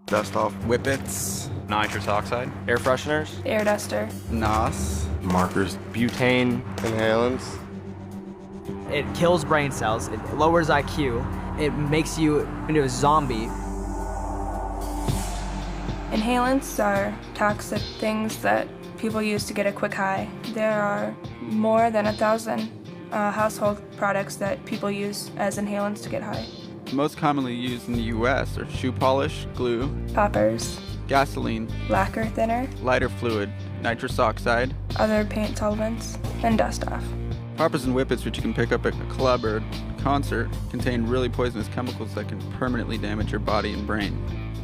Dust off. Whippets. Nitrous oxide. Air fresheners. Air duster. NOS. Markers. Butane. Inhalants. It kills brain cells, it lowers IQ, it makes you into a zombie. Inhalants are toxic things that people use to get a quick high. There are more than 1,000 household products that people use as inhalants to get high. Most commonly used in the U.S. are shoe polish, glue, Poppers, gasoline, lacquer thinner, lighter fluid, nitrous oxide. other paint solvents, and dust off. Poppers and whippets, which you can pick up at a club or concert, contain really poisonous chemicals that can permanently damage your body and brain.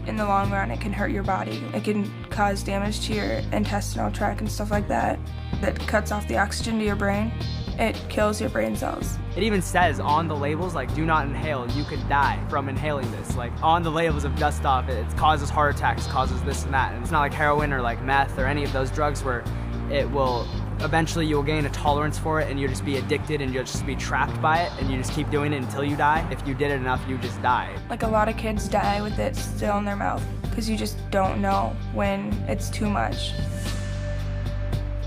In the long run, it can hurt your body. It can cause damage to your intestinal tract and stuff like that. That cuts off the oxygen to your brain. It kills your brain cells. It even says on the labels, like, do not inhale, you could die from inhaling this. Like, on the labels of dust off, it causes heart attacks, causes this and that. And it's not like heroin or like meth or any of those drugs where it will, eventually you will gain a tolerance for it and you'll just be addicted and you'll just be trapped by it and you just keep doing it until you die. If you did it enough, you just die. Like, a lot of kids die with it still in their mouth because you just don't know when it's too much.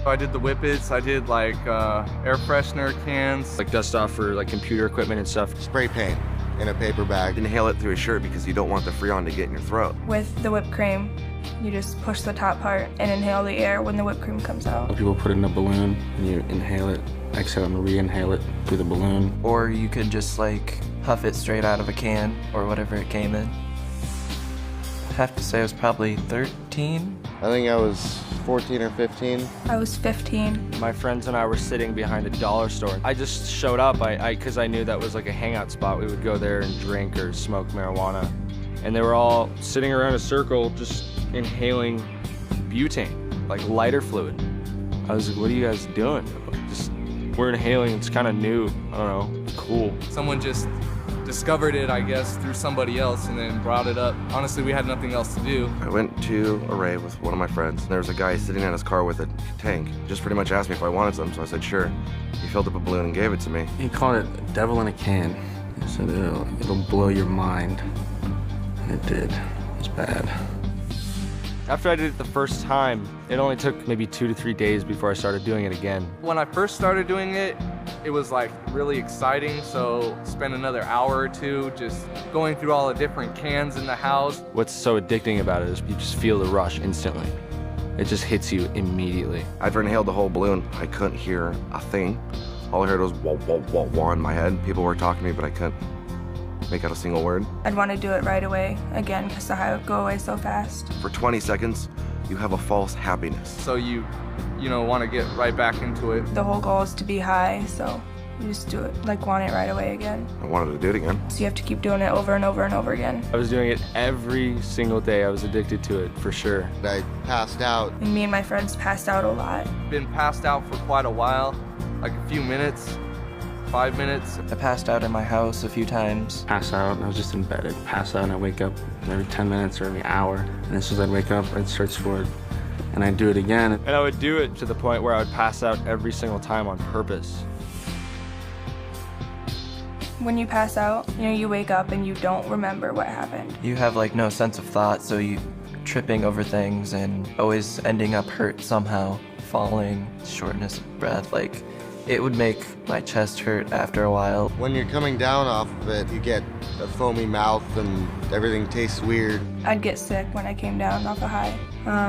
I did the whippets, I did like air freshener cans. Like dust off for like computer equipment and stuff. Spray paint in a paper bag. Inhale it through a shirt because you don't want the Freon to get in your throat. With the whipped cream, you just push the top part and inhale the air when the whipped cream comes out. People put it in a balloon and you inhale it, exhale and re-inhale it through the balloon. Or you could just like huff it straight out of a can or whatever it came in. I have to say I was probably 13. I think I was 14 or 15. I was 15. My friends and I were sitting behind a dollar store. I just showed up because I knew that was like a hangout spot. We would go there and drink or smoke marijuana. And they were all sitting around a circle just inhaling butane, like lighter fluid. I was like, what are you guys doing? Just, we're inhaling, it's kind of new. I don't know, it's cool. Someone just discovered it, I guess, through somebody else and then brought it up. Honestly, we had nothing else to do. I went to a rave with one of my friends, and there was a guy sitting in his car with a tank. Just pretty much asked me if I wanted some, so I said sure. He filled up a balloon and gave it to me. He called it devil in a can. He said it'll blow your mind. And it did. It was bad. After I did it the first time, it only took maybe 2 to 3 days before I started doing it again. When I first started doing it, it was like really exciting, so spent another hour or two just going through all the different cans in the house. What's so addicting about it is you just feel the rush instantly. It just hits you immediately. I'd inhaled the whole balloon. I couldn't hear a thing. All I heard was wah, wah, wah, wah in my head. People were talking to me, but I couldn't make out a single word. I'd want to do it right away again because the high would go away so fast. For 20 seconds, you have a false happiness. So you want to get right back into it. The whole goal is to be high, so you just do it, like, want it right away again. I wanted to do it again. So you have to keep doing it over and over and over again. I was doing it every single day. I was addicted to it, for sure. I passed out. And me and my friends passed out a lot. Been passed out for quite a while, like a few minutes, 5 minutes. I passed out in my house a few times. Pass out, I was just in bed. I'd pass out and I'd wake up every 10 minutes or every hour. And as soon as I'd wake up, I'd search for it. And I'd do it again. And I would do it to the point where I would pass out every single time on purpose. When you pass out, you wake up and you don't remember what happened. You have like no sense of thought, so you tripping over things and always ending up hurt somehow, falling, shortness of breath. Like, it would make my chest hurt after a while. When you're coming down off of it, you get a foamy mouth and everything tastes weird. I'd get sick when I came down off a high.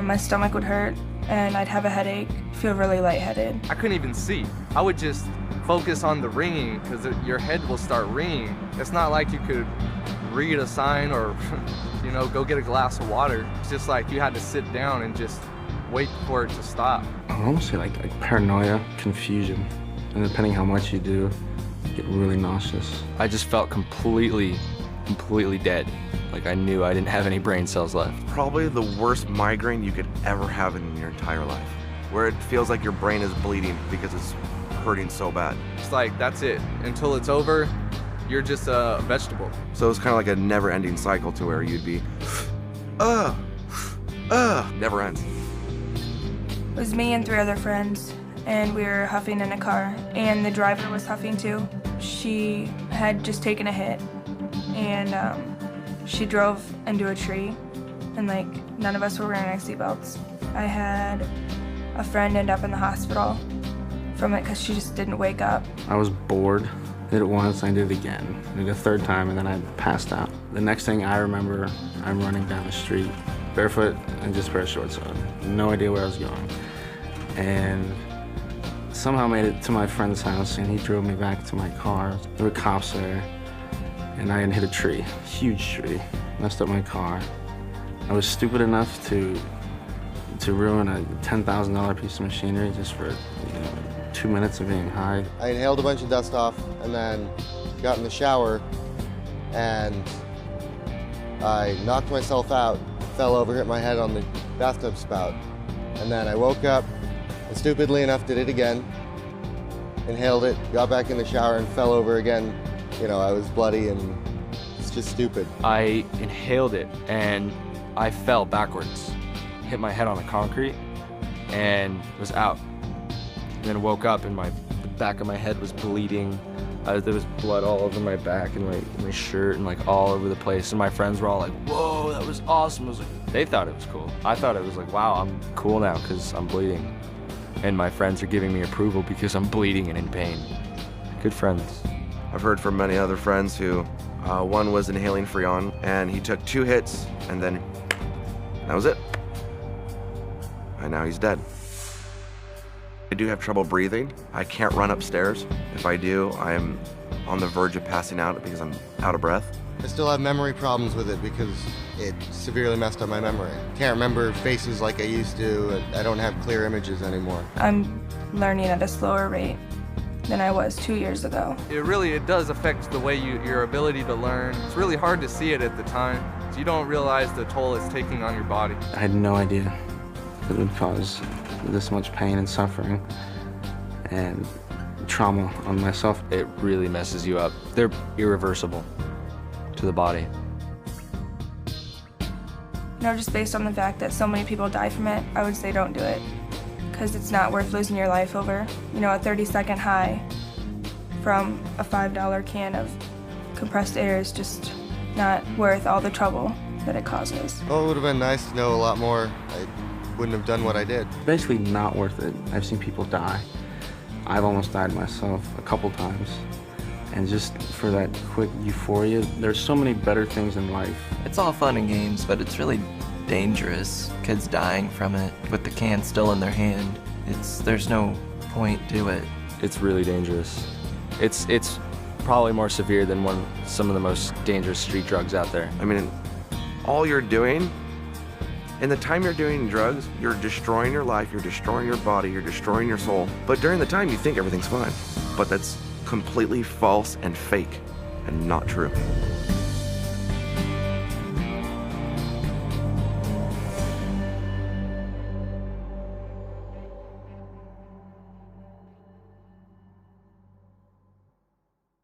My stomach would hurt and I'd have a headache, feel really lightheaded. I couldn't even see. I would just focus on the ringing because your head will start ringing. It's not like you could read a sign or go get a glass of water. It's just like you had to sit down and just wait for it to stop. I would almost say like paranoia, confusion. And depending how much you do, you get really nauseous. I just felt completely dead. Like I knew I didn't have any brain cells left. Probably the worst migraine you could ever have in your entire life, where it feels like your brain is bleeding because it's hurting so bad. It's like, that's it. Until it's over, you're just a vegetable. So it's kind of like a never-ending cycle to where you'd be, never ends. It was me and 3 other friends, and we were huffing in a car, and the driver was huffing too. She had just taken a hit, and she drove into a tree, and like none of us were wearing our seatbelts. I had a friend end up in the hospital from it because she just didn't wake up. I was bored. Did it once, I did it again. I did it a third time, and then I passed out. The next thing I remember, I'm running down the street, barefoot and just a pair of shorts on. No idea where I was going. And somehow made it to my friend's house, and he drove me back to my car. There were cops there, and I had hit a tree, huge tree, messed up my car. I was stupid enough to ruin a $10,000 piece of machinery just for 2 minutes of being high. I inhaled a bunch of dust off and then got in the shower and I knocked myself out, fell over, hit my head on the bathtub spout. And then I woke up and stupidly enough did it again, inhaled it, got back in the shower and fell over again. You know, I was bloody and it's just stupid. I inhaled it and I fell backwards, hit my head on the concrete and was out. And then woke up and the back of my head was bleeding. There was blood all over my back and my shirt and like all over the place. And my friends were all like, whoa, that was awesome. I was like, they thought it was cool. I thought it was like, wow, I'm cool now because I'm bleeding. And my friends are giving me approval because I'm bleeding and in pain. Good friends. I've heard from many other friends who, one was inhaling Freon and he took 2 hits and then that was it. And now he's dead. I do have trouble breathing. I can't run upstairs. If I do, I'm on the verge of passing out because I'm out of breath. I still have memory problems with it because it severely messed up my memory. Can't remember faces like I used to. I don't have clear images anymore. I'm learning at a slower rate than I was 2 years ago. It does affect the way your ability to learn. It's really hard to see it at the time. So you don't realize the toll it's taking on your body. I had no idea it would cause this much pain and suffering and trauma on myself. It really messes you up. They're irreversible to the body. Just based on the fact that so many people die from it, I would say don't do it. Because it's not worth losing your life over, a 30-second high from a $5 can of compressed air is just not worth all the trouble that it causes. Well, it would have been nice to know a lot more. I wouldn't have done what I did. Basically not worth it. I've seen people die. I've almost died myself a couple times. And just for that quick euphoria, there's so many better things in life. It's all fun and games, but it's really dangerous. Kids dying from it with the can still in their hand. There's no point to it. It's really dangerous. It's probably more severe than some of the most dangerous street drugs out there. I mean, all you're doing, in the time you're doing drugs, you're destroying your life, you're destroying your body, you're destroying your soul. But during the time, you think everything's fine. But that's completely false and fake and not true.